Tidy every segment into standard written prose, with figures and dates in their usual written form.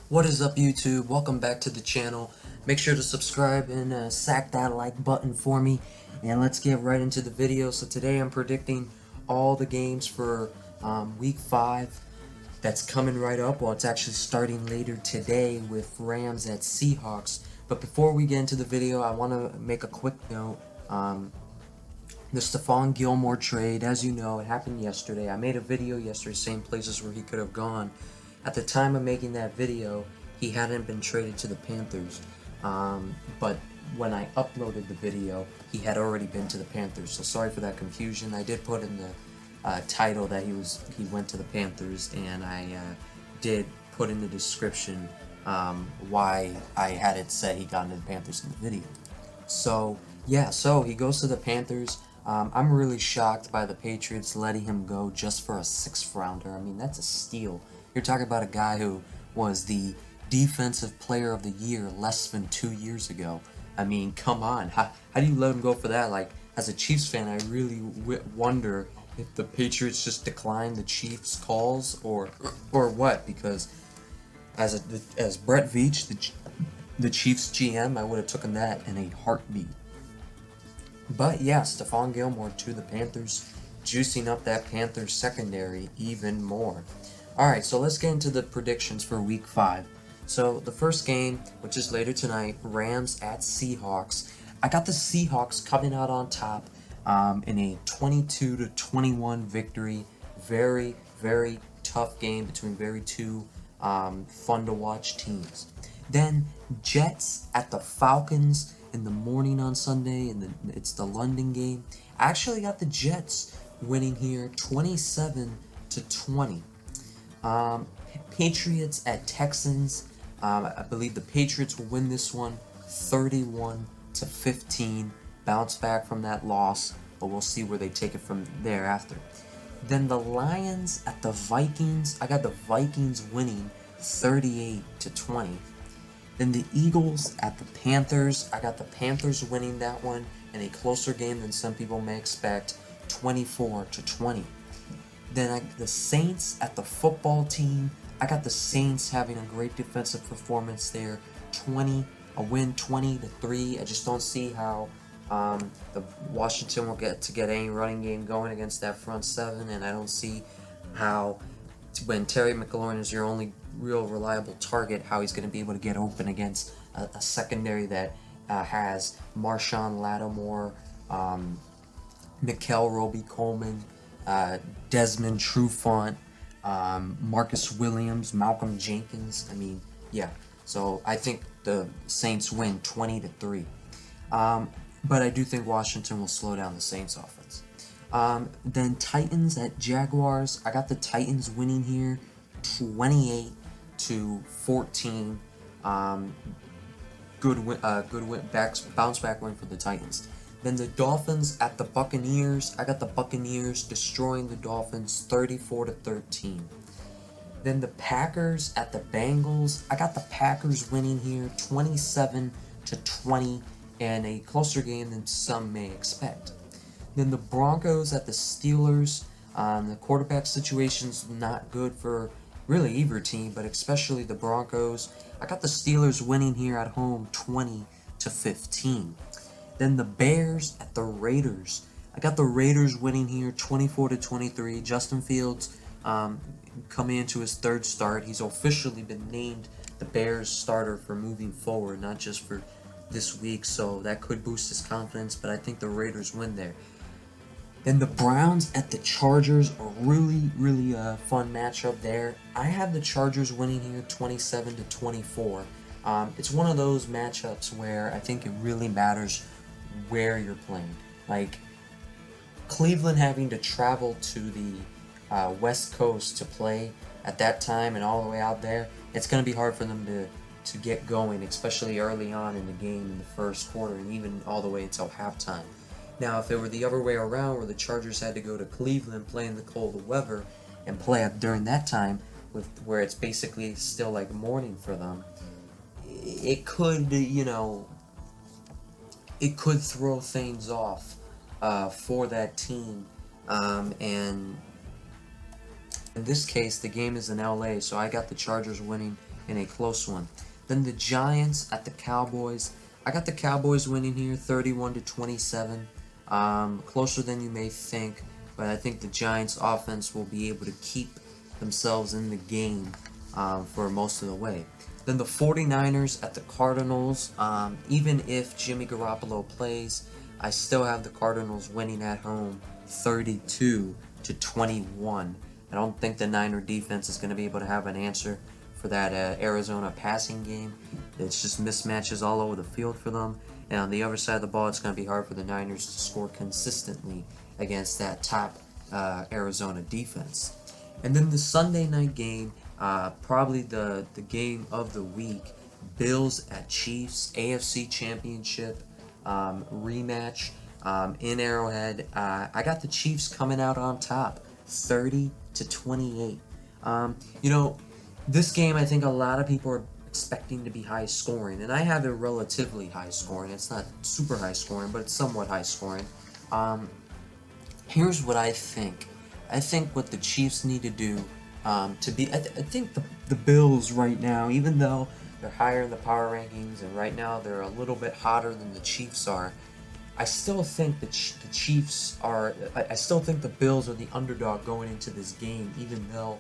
What is up, YouTube? Welcome back to the channel. Make sure to subscribe and sack that like button for me. And let's get right into the video. So today I'm predicting all the games for week 5 that's coming right up. Well, it's actually starting later today with Rams at Seahawks. But before we get into the video, I want to make a quick note. The Stephon Gilmore trade, as you know, it happened yesterday. I made a video yesterday saying places where he could have gone. At the time of making that video, he hadn't been traded to the Panthers. But when I uploaded the video, he had already been to the Panthers. So sorry for that confusion. I did put in the title that he went to the Panthers, and I did put in the description why I had it said he got into the Panthers in the video. So yeah, so he goes to the Panthers. I'm really shocked by the Patriots letting him go just for a 6th rounder. I mean, that's a steal. You're talking about a guy who was the Defensive Player of the Year less than 2 years ago. I mean, come on. How do you let him go for that? Like, as a Chiefs fan, I really wonder if the Patriots just decline the Chiefs' calls or what, because as Brett Veach, the Chiefs GM, I would have taken that in a heartbeat. But yeah, Stephon Gilmore to the Panthers, juicing up that Panthers secondary even more. Alright, so let's get into the predictions for week 5. So the first game, which is later tonight, Rams at Seahawks. I got the Seahawks coming out on top in a 22-21 victory. Very, very tough game between two fun to watch teams. Then Jets at the Falcons in the morning on Sunday, and it's the London game. I actually got the Jets winning here 27-20. Patriots at Texans. I believe the Patriots will win this one 31-15. Bounce back from that loss, but we'll see where they take it from thereafter. Then the Lions at the Vikings. I got the Vikings winning 38-20. Then the Eagles at the Panthers. I got the Panthers winning that one in a closer game than some people may expect, 24-20. Then the Saints at the football team. I got the Saints having a great defensive performance there, a win 20-3. I just don't see how the Washington will get any running game going against that front seven, and I don't see how, when Terry McLaurin is your only real reliable target, how he's going to be able to get open against a secondary that has Marshawn Lattimore, Mikel Roby-Coleman, Desmond Trufant, Marcus Williams, Malcolm Jenkins. I mean, yeah. So I think the Saints win 20-3. But I do think Washington will slow down the Saints offense. Then Titans at Jaguars. I got the Titans winning here 28-14. Good win, bounce back win for the Titans. Then the Dolphins at the Buccaneers. I got the Buccaneers destroying the Dolphins 34-13. Then the Packers at the Bengals. I got the Packers winning here 27-20 in a closer game than some may expect. Then the Broncos at the Steelers. The quarterback situation's not good for really either team, but especially the Broncos. I got the Steelers winning here at home 20-15. Then the Bears at the Raiders. I got the Raiders winning here 24-23. Justin Fields coming into his 3rd start. He's officially been named the Bears starter for moving forward, not just for this week, so that could boost his confidence, but I think the Raiders win there. Then the Browns at the Chargers, a really, really fun matchup there. I have the Chargers winning here 27-24. It's one of those matchups where I think it really matters where you're playing. Like, Cleveland having to travel to the West Coast to play at that time and all the way out there, it's going to be hard for them to get going, especially early on in the game in the first quarter and even all the way until halftime. Now, if it were the other way around, where the Chargers had to go to Cleveland, play in the cold weather, and play up during that time, where it's basically still like morning for them, it could, it could throw things off for that team. And in this case, the game is in LA, so I got the Chargers winning in a close one. Then the Giants at the Cowboys. I got the Cowboys winning here 31-27. Closer than you may think, but I think the Giants offense will be able to keep themselves in the game for most of the way. Then the 49ers at the Cardinals. Even if Jimmy Garoppolo plays, I still have the Cardinals winning at home 32-21. I don't think the Niner defense is going to be able to have an answer for that Arizona passing game. It's just mismatches all over the field for them. And on the other side of the ball, it's going to be hard for the Niners to score consistently against that top Arizona defense. And then the Sunday night game, probably the game of the week, Bills at Chiefs, AFC Championship rematch in Arrowhead. I got the Chiefs coming out on top, 30-28. This game, I think a lot of people are expecting to be high scoring, and I have it relatively high scoring. It's not super high scoring, but it's somewhat high scoring. Here's what I think. I think what the Chiefs need to do to be. I think the Bills right now, even though they're higher in the power rankings, and right now they're a little bit hotter than the Chiefs are, I still think the Chiefs are. I still think the Bills are the underdog going into this game, even though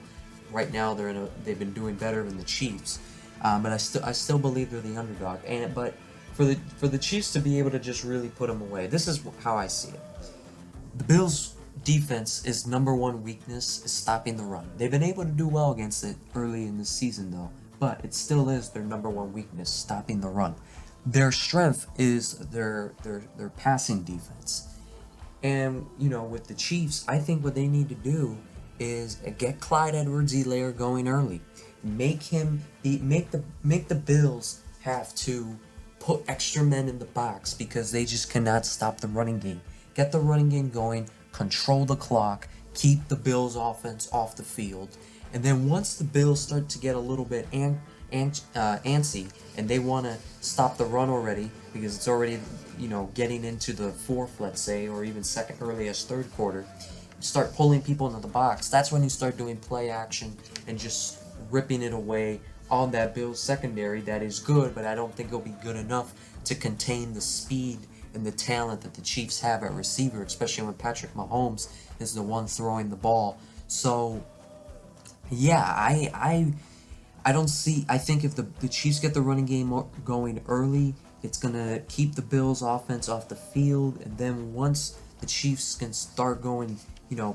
right now they've been doing better than the Chiefs. But I still believe they're the underdog. But for the Chiefs to be able to just really put them away, this is how I see it. The Bills' defense is number one weakness is stopping the run. They've been able to do well against it early in the season though, but it still is their number one weakness, stopping the run. Their strength is their passing defense. And with the Chiefs, I think what they need to do is get Clyde Edwards-Helaire going early. Make the Bills have to put extra men in the box because they just cannot stop the running game. Get the running game going, control the clock, keep the Bills offense off the field, and then once the Bills start to get a little bit antsy and they want to stop the run already because it's already getting into the fourth, let's say, or even second, earliest third quarter, start pulling people into the box. That's when you start doing play action and just ripping it away on that Bills secondary that is good, but I don't think it'll be good enough to contain the speed and the talent that the Chiefs have at receiver, especially when Patrick Mahomes is the one throwing the ball. So yeah, I think if the Chiefs get the running game going early, it's gonna keep the Bills offense off the field, and then once the Chiefs can start going,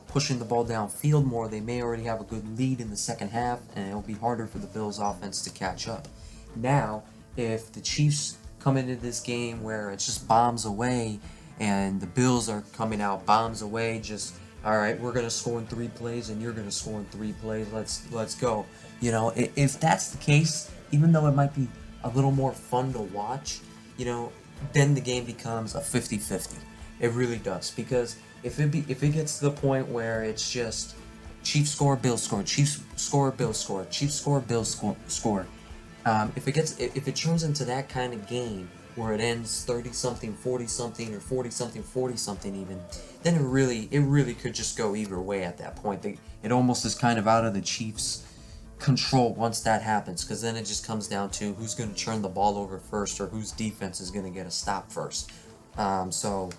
pushing the ball downfield more, they may already have a good lead in the second half, and it'll be harder for the Bills offense to catch up. Now, if the Chiefs come into this game where it's just bombs away, and the Bills are coming out bombs away, just, all right, we're gonna score in 3 plays, and you're gonna score in 3 plays. Let's go. If that's the case, even though it might be a little more fun to watch, then the game becomes a 50-50. It really does, because if it gets to the point where it's just Chiefs score, Bills score, Chiefs score, Bills score, Chiefs score, Bills score. If it turns into that kind of game where it ends 30-something, 40-something, or 40-something, 40-something even, then it really could just go either way at that point. It almost is kind of out of the Chiefs' control once that happens, because then it just comes down to who's going to turn the ball over first or whose defense is going to get a stop first. So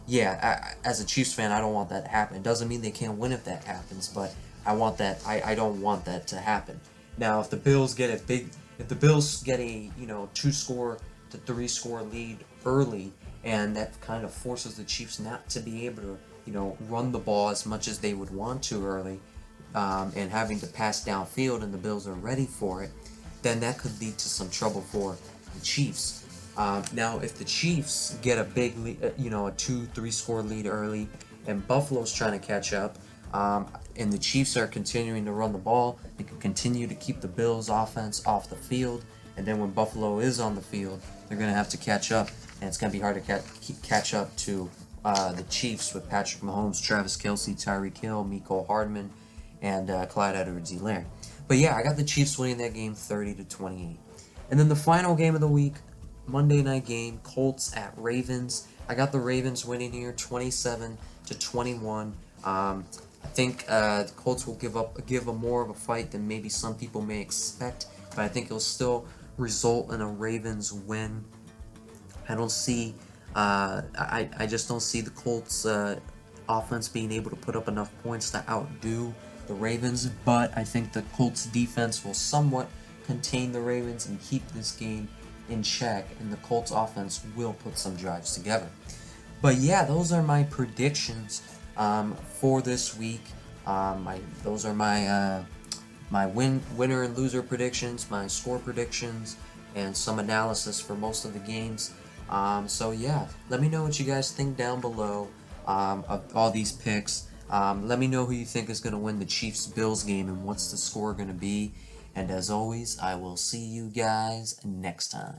yeah, as a Chiefs fan, I don't want that to happen. It doesn't mean they can't win if that happens, but I don't want that to happen. Now, if the Bills get a 2-score to 3-score lead early, and that kind of forces the Chiefs not to be able to, run the ball as much as they would want to early, and having to pass downfield, and the Bills are ready for it, then that could lead to some trouble for the Chiefs. Now, if the Chiefs get a big lead, a 2-3-score lead early, and Buffalo's trying to catch up, and the Chiefs are continuing to run the ball, they can continue to keep the Bills' offense off the field, and then when Buffalo is on the field, they're going to have to catch up, and it's going to be hard to catch up to the Chiefs with Patrick Mahomes, Travis Kelce, Tyreek Hill, Mecole Hardman, and Clyde Edwards-Helaire. But yeah, I got the Chiefs winning that game 30-28. And then the final game of the week, Monday night game, Colts at Ravens. I got the Ravens winning here 27-21. I think the Colts will give more of a fight than maybe some people may expect. but I think it'll still result in a Ravens win. I don't see, I just don't see the Colts offense being able to put up enough points to outdo the Ravens, but I think the Colts defense will somewhat contain the Ravens and keep this game in check, and the Colts offense will put some drives together. But yeah, those are my predictions for this week. Those are my winner and loser predictions, my score predictions, and some analysis for most of the games. So yeah, let me know what you guys think down below of all these picks. Let me know who you think is going to win the Chiefs-Bills game and what's the score going to be. And as always, I will see you guys next time.